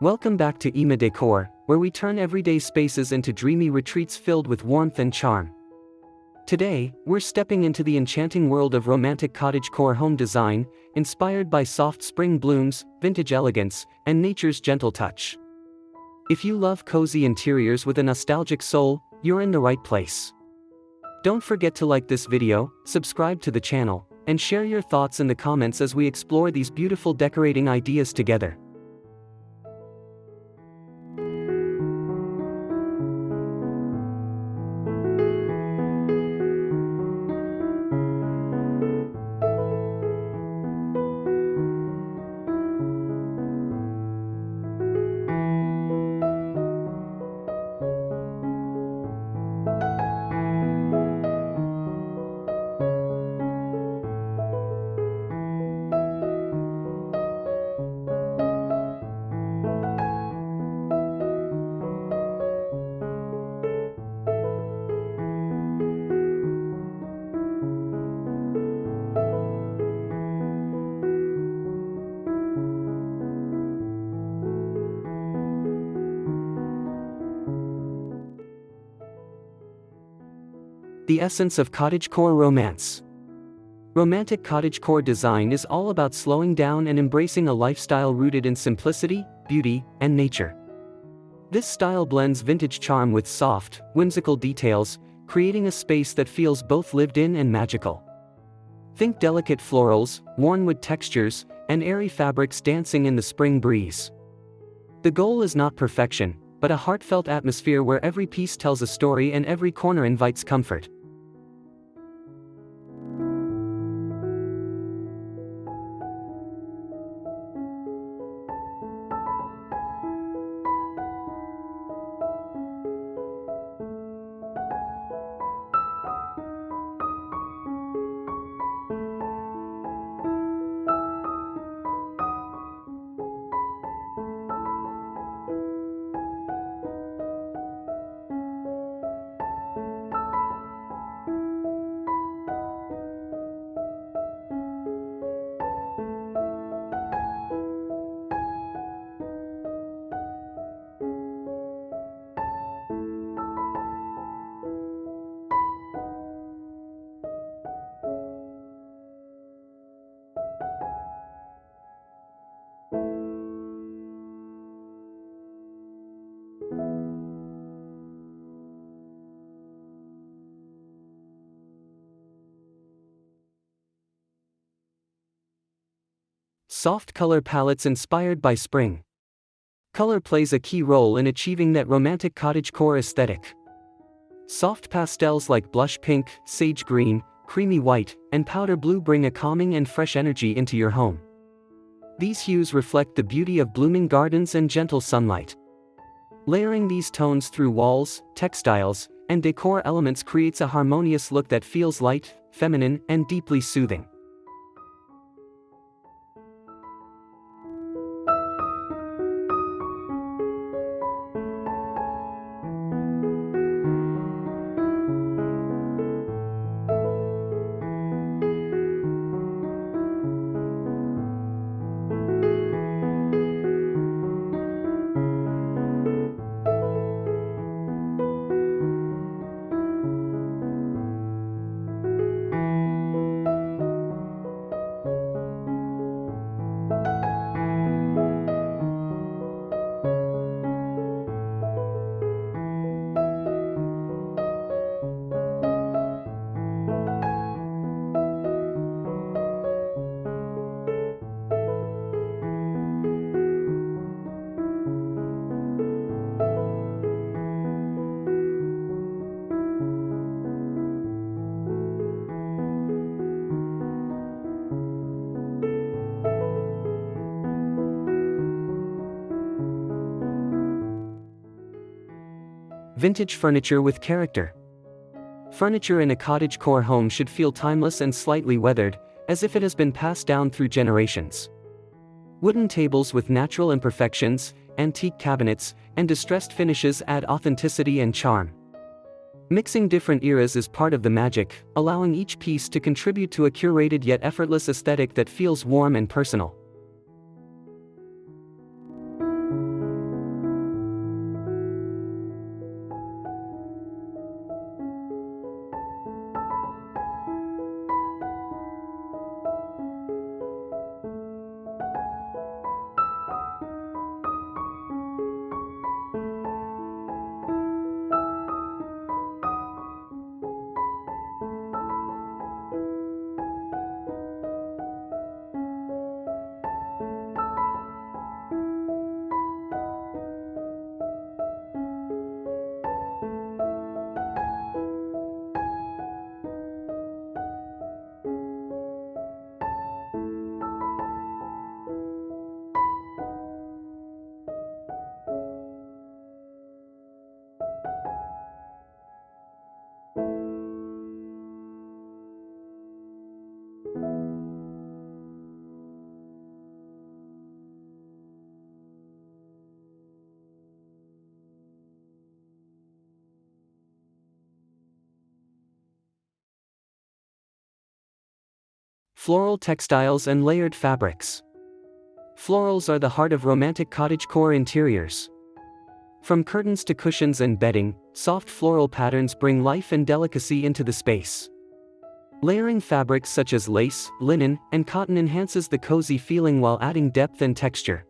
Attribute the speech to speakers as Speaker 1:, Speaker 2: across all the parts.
Speaker 1: Welcome back to Decor, where we turn everyday spaces into dreamy retreats filled with warmth and charm. Today, we're stepping into the enchanting world of romantic cottagecore home design, inspired by soft spring blooms, vintage elegance, and nature's gentle touch. If you love cozy interiors with a nostalgic soul, you're in the right place. Don't forget to like this video, subscribe to the channel, and share your thoughts in the comments as we explore these beautiful decorating ideas together. The essence of cottagecore romance. Romantic cottagecore design is all about slowing down and embracing a lifestyle rooted in simplicity, beauty, and nature. This style blends vintage charm with soft, whimsical details, creating a space that feels both lived in and magical. Think delicate florals, worn wood textures, and airy fabrics dancing in the spring breeze. The goal is not perfection, but a heartfelt atmosphere where every piece tells a story and every corner invites comfort. Soft color palettes inspired by spring. Color plays a key role in achieving that romantic cottagecore aesthetic. Soft pastels like blush pink, sage green, creamy white, and powder blue bring a calming and fresh energy into your home. These hues reflect the beauty of blooming gardens and gentle sunlight. Layering these tones through walls, textiles, and decor elements creates a harmonious look that feels light, feminine, and deeply soothing. Vintage furniture with character. Furniture in a cottagecore home should feel timeless and slightly weathered, as if it has been passed down through generations. Wooden tables with natural imperfections, antique cabinets, and distressed finishes add authenticity and charm. Mixing different eras is part of the magic, allowing each piece to contribute to a curated yet effortless aesthetic that feels warm and personal. Floral textiles and layered fabrics. Florals are the heart of romantic cottagecore interiors. From curtains to cushions and bedding, soft floral patterns bring life and delicacy into the space. Layering fabrics such as lace, linen, and cotton enhances the cozy feeling while adding depth and texture.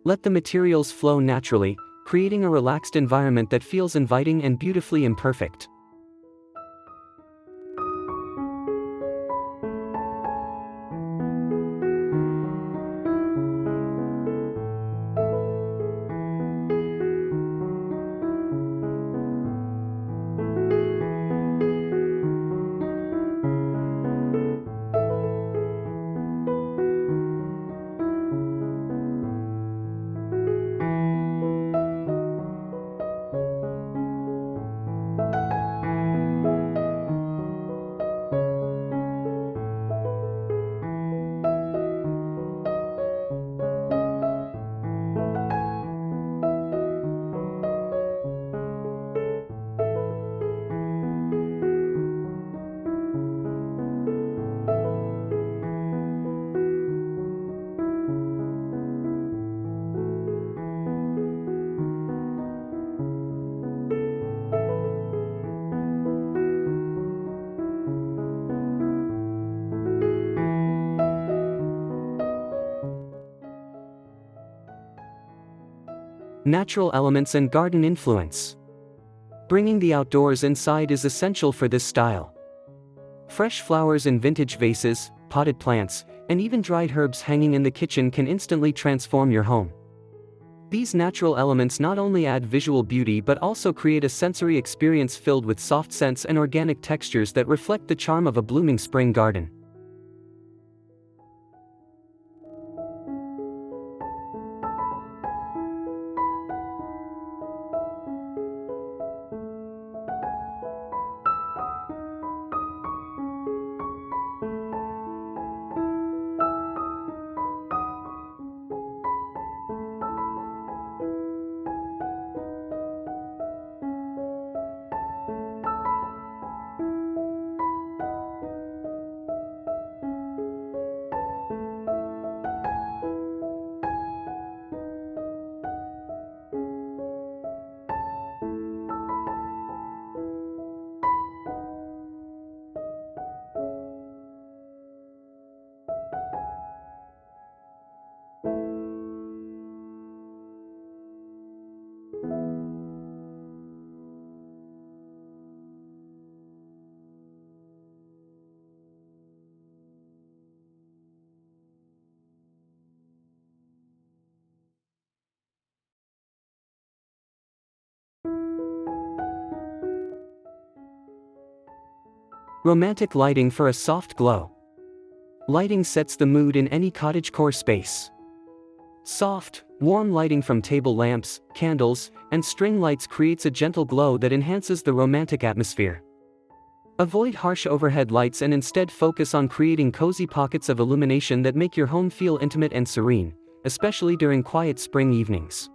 Speaker 1: Let the materials flow naturally, creating a relaxed environment that feels inviting and beautifully imperfect. Natural elements and garden influence. Bringing the outdoors inside is essential for this style. Fresh flowers in vintage vases, potted plants, and even dried herbs hanging in the kitchen can instantly transform your home. These natural elements not only add visual beauty but also create a sensory experience filled with soft scents and organic textures that reflect the charm of a blooming spring garden. Romantic lighting for a soft glow. Lighting sets the mood in any cottagecore space. Soft, warm lighting from table lamps, candles, and string lights creates a gentle glow that enhances the romantic atmosphere. Avoid harsh overhead lights and instead focus on creating cozy pockets of illumination that make your home feel intimate and serene, especially during quiet spring evenings.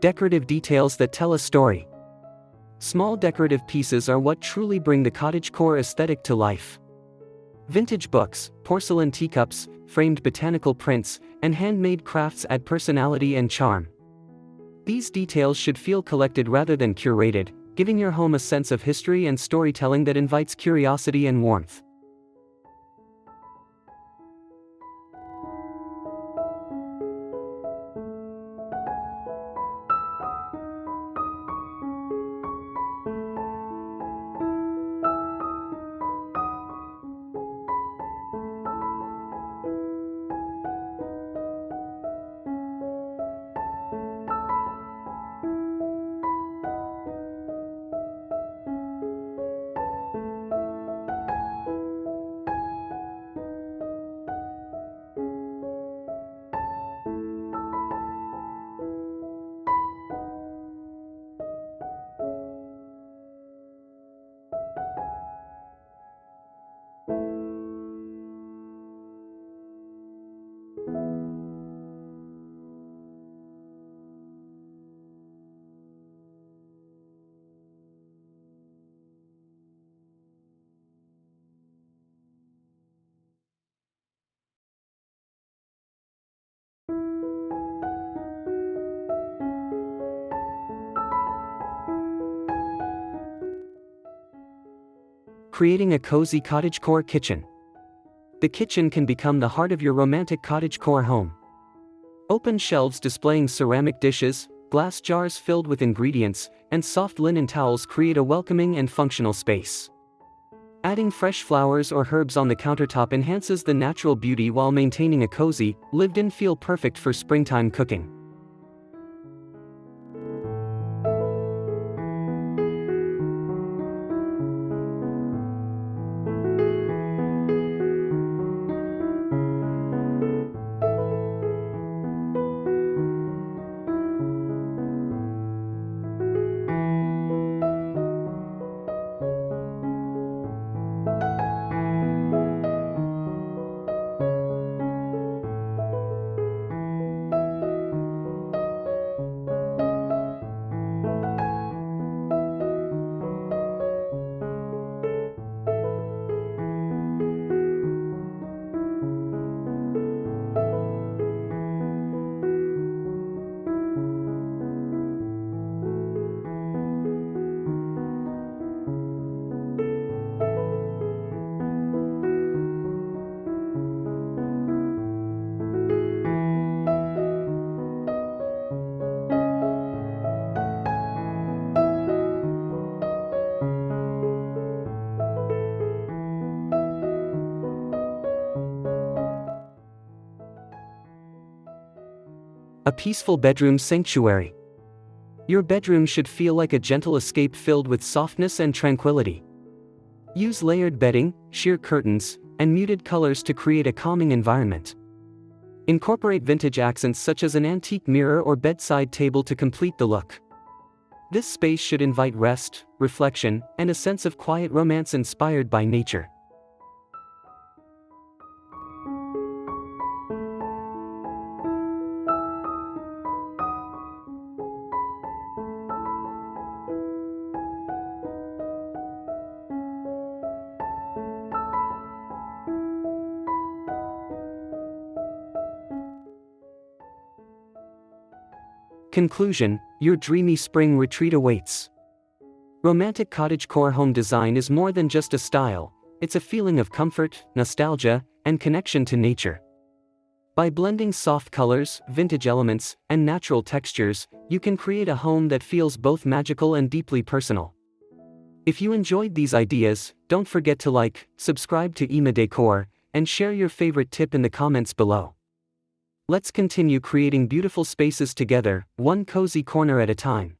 Speaker 1: Decorative details that tell a story. Small decorative pieces are what truly bring the cottagecore aesthetic to life. Vintage books, porcelain teacups, framed botanical prints, and handmade crafts add personality and charm. These details should feel collected rather than curated, giving your home a sense of history and storytelling that invites curiosity and warmth. Creating a cozy cottagecore kitchen. The kitchen can become the heart of your romantic cottagecore home. Open shelves displaying ceramic dishes, glass jars filled with ingredients, and soft linen towels create a welcoming and functional space. Adding fresh flowers or herbs on the countertop enhances the natural beauty while maintaining a cozy, lived-in feel perfect for springtime cooking. A peaceful bedroom sanctuary. Your bedroom should feel like a gentle escape filled with softness and tranquility. Use layered bedding, sheer curtains, and muted colors to create a calming environment. Incorporate vintage accents such as an antique mirror or bedside table to complete the look. This space should invite rest, reflection, and a sense of quiet romance inspired by nature. Conclusion: your dreamy spring retreat awaits. Romantic cottagecore home design is more than just a style, it's a feeling of comfort, nostalgia, and connection to nature. By blending soft colors, vintage elements, and natural textures, you can create a home that feels both magical and deeply personal. If you enjoyed these ideas, don't forget to like, subscribe to Decor, and share your favorite tip in the comments below. Let's continue creating beautiful spaces together, one cozy corner at a time.